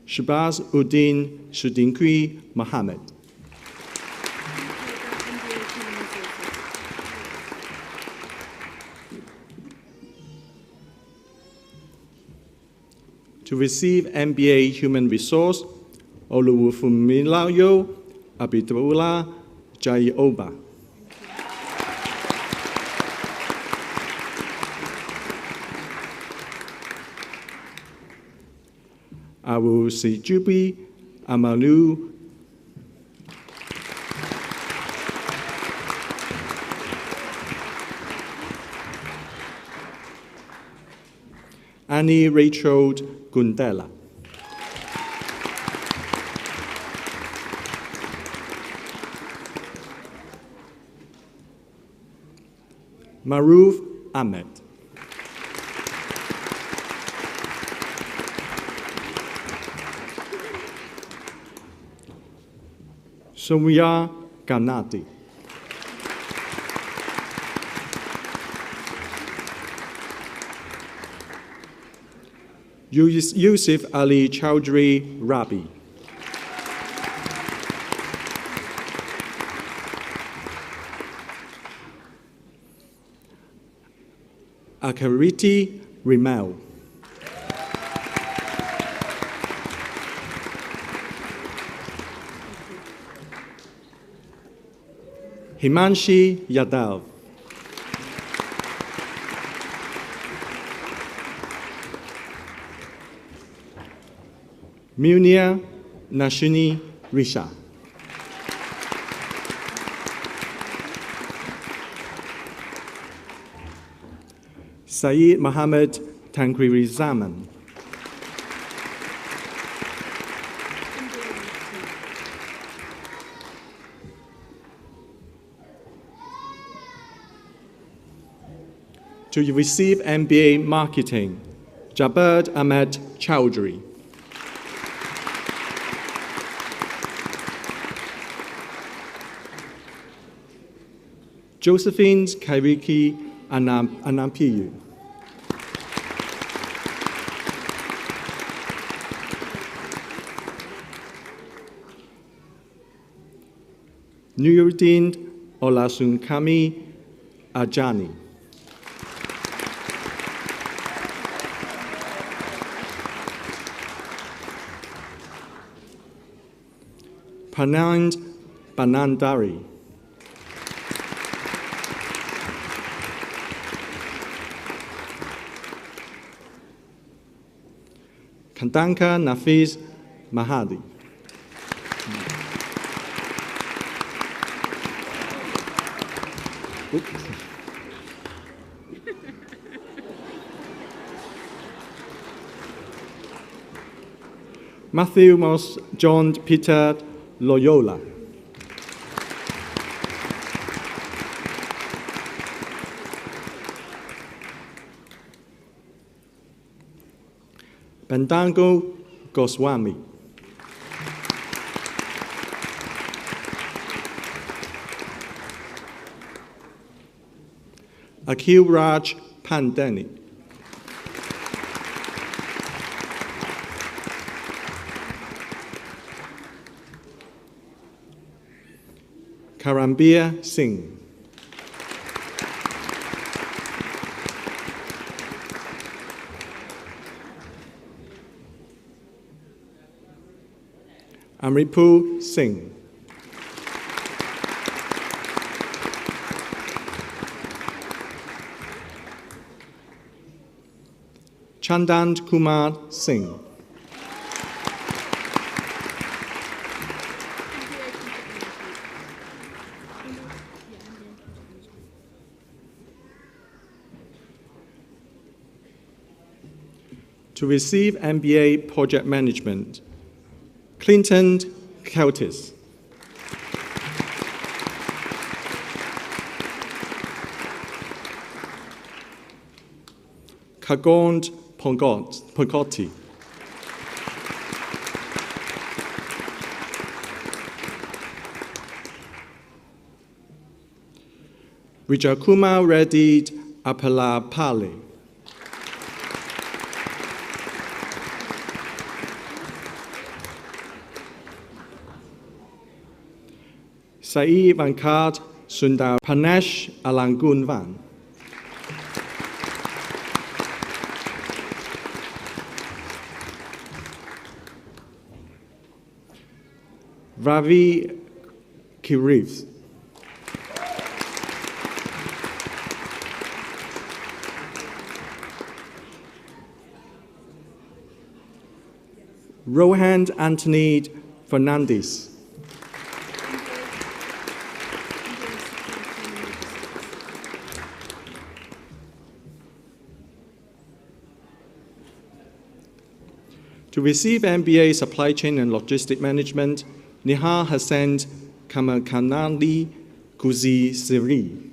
Shabaz Uddin Shudinkui Mohammed. To receive MBA Human Resource, Oluwufumilayo Abidullah Jayoba. Awu Sijubi Amalu Annie Rachel Gundela. Maruf Ahmed. Soumya Ganati. Yusuf Ali Chowdhury Rabi. Akariti Rimel. Himanshi Yadav. Munia Nashini Risha. Saeed Mohammed Tanquiri Zaman. To receive MBA Marketing, Jabir Ahmed Chowdhury. Josephine Kairiki Anampiyu. Nuruddin Olasunkami Ajani. Panand Banandari. Kandanka Nafiz Mahadi. Matthew Moss John Peter Loyola. Bandango Goswami. Akhil Raj Pandeni. Karambir Singh. Amripu Singh. Chandan Kumar Singh. To receive MBA Project Management, Clinton Celtis. Kagond Pongotti. Wijakuma Reddy Apalapale. Sai Vankat Sundar Panesh Alangunvan. Ravi Kirivs. Rohan Anthony Fernandez. To receive MBA Supply Chain and Logistic Management, Nihar Hassan Kamakanali Kuzi Siri.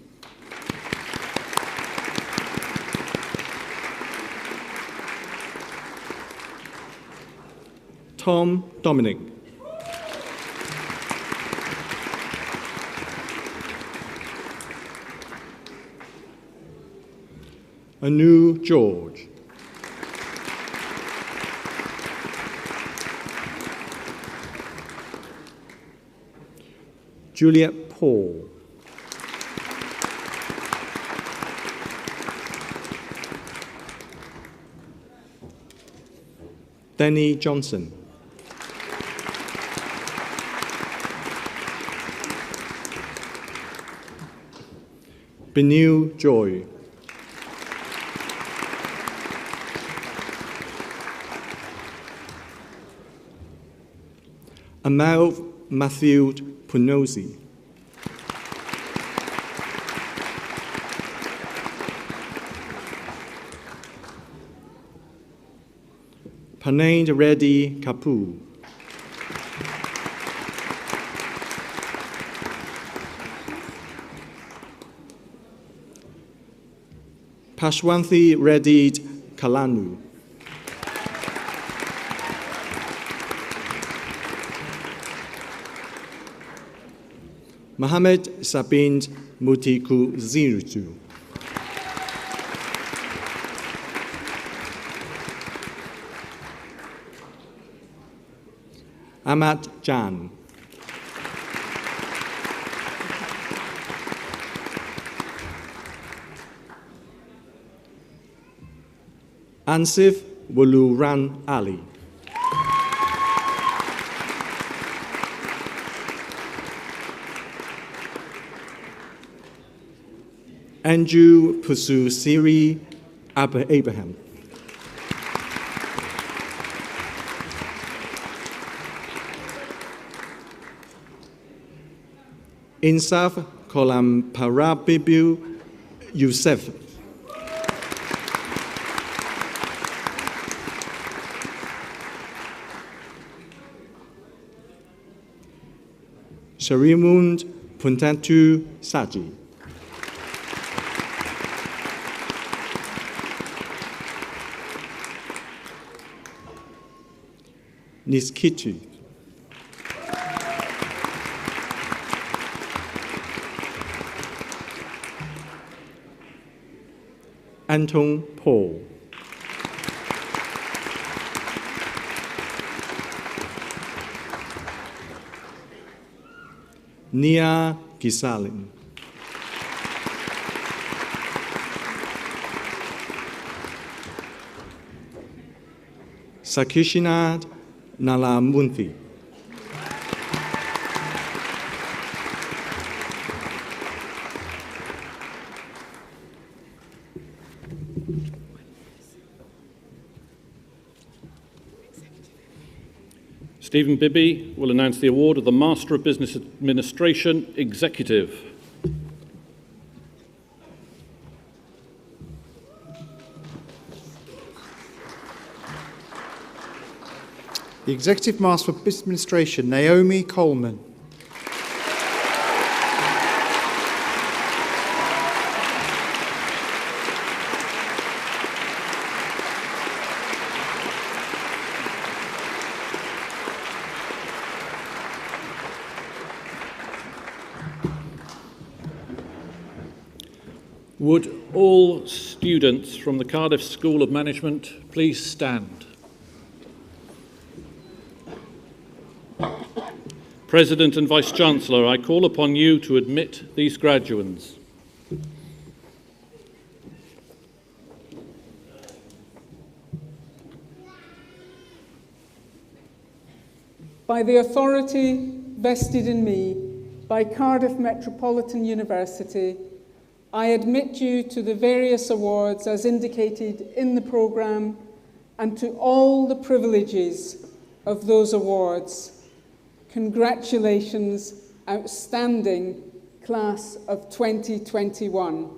Tom Dominic. Anu George. Juliet Paul. Danny Johnson. Benu Joy. Amal Matthew Punosi. Panaid Reddy Kapoor. Pashwanthi Reddy Kalanu. Mohammed Sabin Mutiku Zirju. Ahmad Jan. Ansif Wuluran Ali. Andrew Pusu Siri Abraham. Insaf Kolam Parabibu Youssef. Sharimund Puntatu Saji. Niskitu. Anton Paul. Nia Gisalin. Sakishinad Nalamunthi. Stephen Bibby will announce the award of the Master of Business Administration Executive. The Executive Master for Business Administration, Naomi Coleman. Would all students from the Cardiff School of Management please stand? President and Vice-Chancellor, I call upon you to admit these graduands. By the authority vested in me by Cardiff Metropolitan University, I admit you to the various awards as indicated in the programme and to all the privileges of those awards. Congratulations, outstanding class of 2021.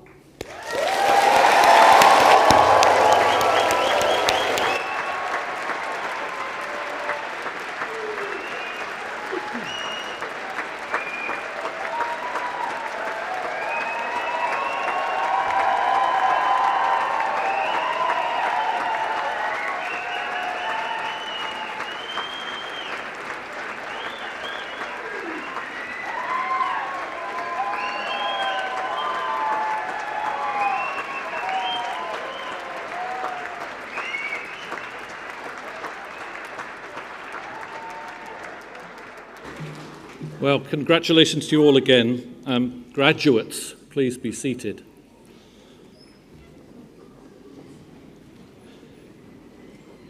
Well, congratulations to you all again. Graduates, please be seated.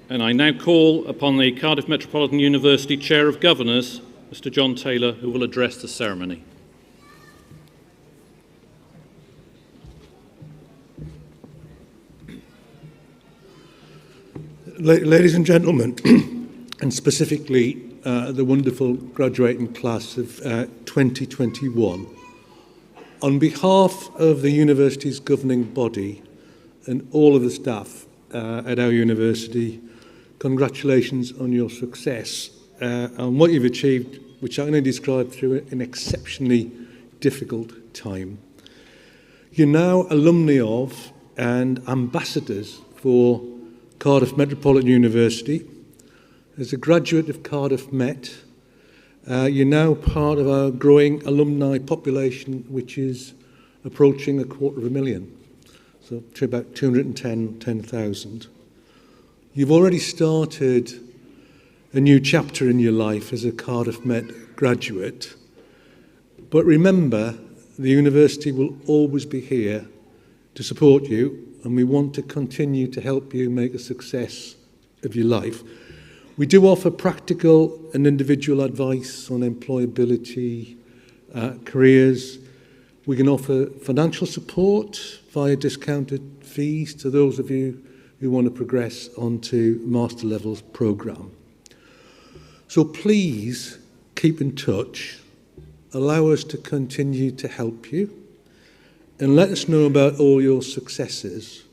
And I now call upon the Cardiff Metropolitan University Chair of Governors, Mr. John Taylor, who will address the ceremony. Ladies and gentlemen, and specifically the wonderful graduating class of 2021, on behalf of the university's governing body and all of the staff at our university, congratulations on your success and what you've achieved, which I'm going to describe through an exceptionally difficult time. You're now alumni of and ambassadors for Cardiff Metropolitan University. As a graduate of Cardiff Met, you're now part of our growing alumni population, which is approaching 250,000, so to about 210,000. You've already started a new chapter in your life as a Cardiff Met graduate, but remember, the university will always be here to support you, and we want to continue to help you make a success of your life. We do offer practical and individual advice on employability, careers. We can offer financial support via discounted fees to those of you who want to progress onto Master Levels programme. So please keep in touch, allow us to continue to help you, and let us know about all your successes,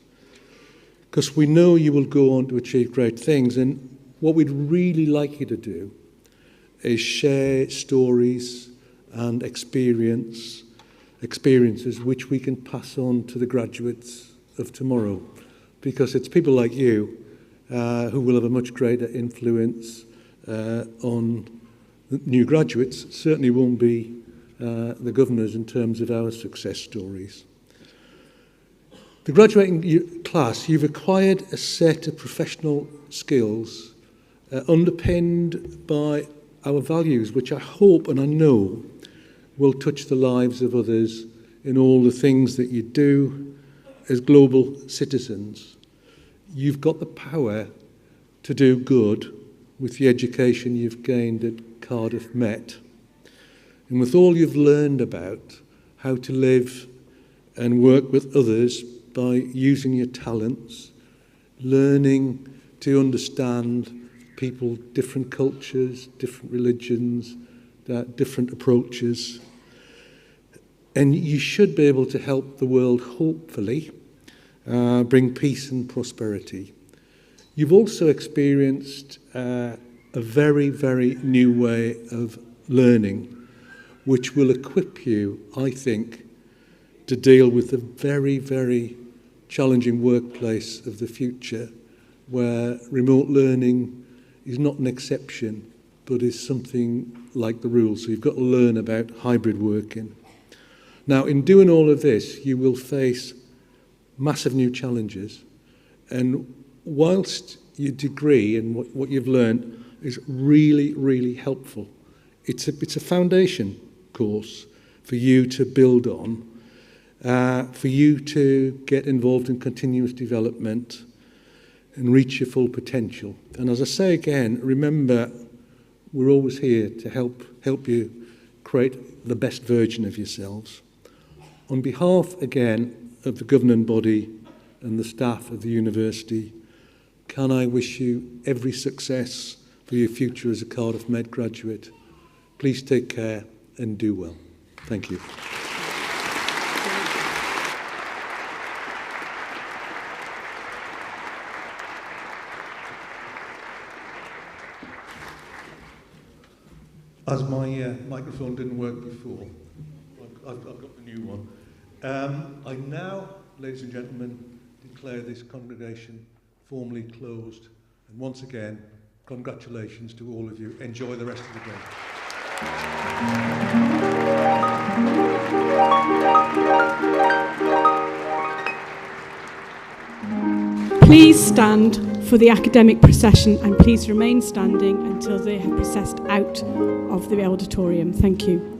because we know you will go on to achieve great things. And what we'd really like you to do is share stories and experiences which we can pass on to the graduates of tomorrow, because it's people like you who will have a much greater influence on new graduates. Certainly won't be the governors in terms of our success stories. The graduating class, you've acquired a set of professional skills underpinned by our values, which I hope and I know will touch the lives of others in all the things that you do as global citizens. You've got the power to do good with the education you've gained at Cardiff Met. And with all you've learned about how to live and work with others by using your talents, learning to understand people, different cultures, different religions, different approaches. And you should be able to help the world, hopefully, bring peace and prosperity. You've also experienced a very, very new way of learning, which will equip you, I think, to deal with the very, very challenging workplace of the future, where remote learning is not an exception, but is something like the rule. So you've got to learn about hybrid working. Now, in doing all of this, you will face massive new challenges. And whilst your degree and what you've learned is really, really helpful, it's a foundation course for you to build on, for you to get involved in continuous development and reach your full potential. And as I say again, remember, we're always here to help you create the best version of yourselves. On behalf, again, of the governing body and the staff of the university, can I wish you every success for your future as a Cardiff Met graduate. Please take care and do well. Thank you. As my microphone didn't work before, I've got the new one. I now, ladies and gentlemen, declare this congregation formally closed. And once again, congratulations to all of you. Enjoy the rest of the day. Please stand for the academic procession and please remain standing until they have processed out of the auditorium. Thank you.